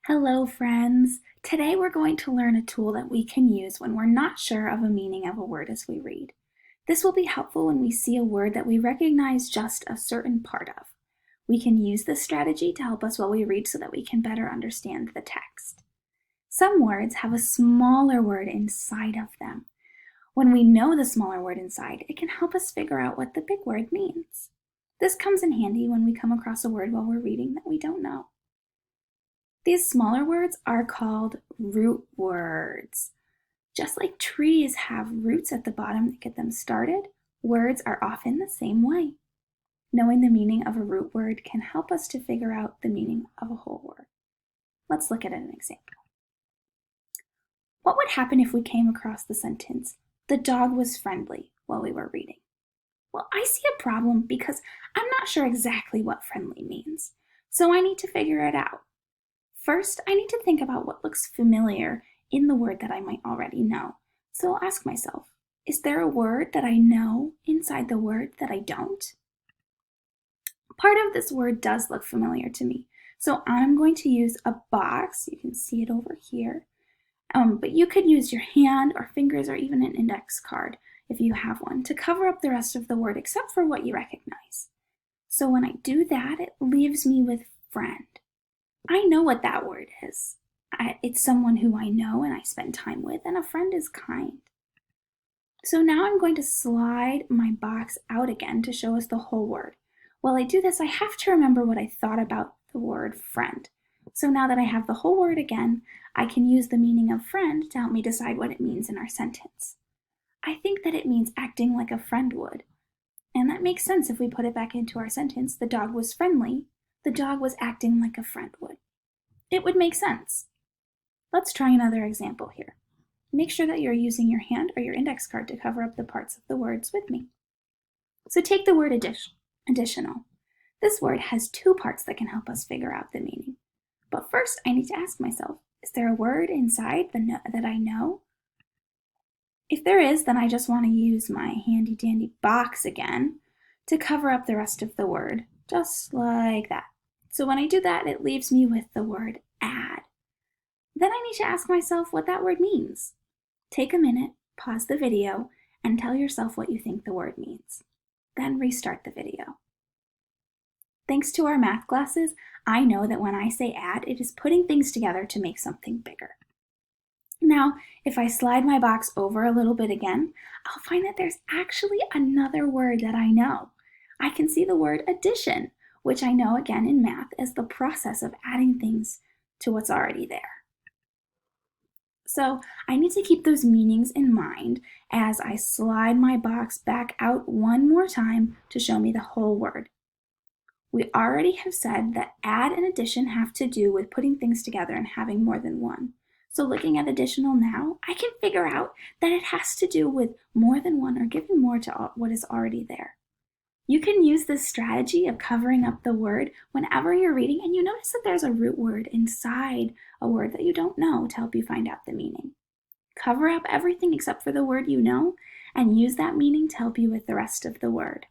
Hello, friends. Today we're going to learn a tool that we can use when we're not sure of a meaning of a word as we read. This will be helpful when we see a word that we recognize just a certain part of. We can use this strategy to help us while we read so that we can better understand the text. Some words have a smaller word inside of them. When we know the smaller word inside, it can help us figure out what the big word means. This comes in handy when we come across a word while we're reading that we don't know. These smaller words are called root words. Just like trees have roots at the bottom that get them started, words are often the same way. Knowing the meaning of a root word can help us to figure out the meaning of a whole word. Let's look at an example. What would happen if we came across the sentence, "The dog was friendly," while we were reading? Well, I see a problem because I'm not sure exactly what friendly means, so I need to figure it out. First, I need to think about what looks familiar in the word that I might already know. So I'll ask myself, is there a word that I know inside the word that I don't? Part of this word does look familiar to me, so I'm going to use a box. You can see it over here. But you could use your hand or fingers or even an index card, if you have one, to cover up the rest of the word except for what you recognize. So when I do that, it leaves me with friend. I know what that word is. It's someone who I know and I spend time with, and a friend is kind. So now I'm going to slide my box out again to show us the whole word. While I do this, I have to remember what I thought about the word friend. So now that I have the whole word again, I can use the meaning of friend to help me decide what it means in our sentence. I think that it means acting like a friend would. And that makes sense if we put it back into our sentence. The dog was friendly. The dog was acting like a friend would. It would make sense. Let's try another example here. Make sure that you're using your hand or your index card to cover up the parts of the words with me. So take the word additional. This word has two parts that can help us figure out the meaning. But first, I need to ask myself, is there a word inside that I know? If there is, then I just want to use my handy dandy box again to cover up the rest of the word, just like that. So when I do that, it leaves me with the word add. Then I need to ask myself what that word means. Take a minute, pause the video, and tell yourself what you think the word means. Then restart the video. Thanks to our math classes, I know that when I say add, it is putting things together to make something bigger. Now, if I slide my box over a little bit again, I'll find that there's actually another word that I know. I can see the word addition, which I know again in math as the process of adding things to what's already there. So I need to keep those meanings in mind as I slide my box back out one more time to show me the whole word. We already have said that add and addition have to do with putting things together and having more than one. So looking at additional now, I can figure out that it has to do with more than one or giving more to what is already there. You can use this strategy of covering up the word whenever you're reading and you notice that there's a root word inside a word that you don't know to help you find out the meaning. Cover up everything except for the word you know and use that meaning to help you with the rest of the word.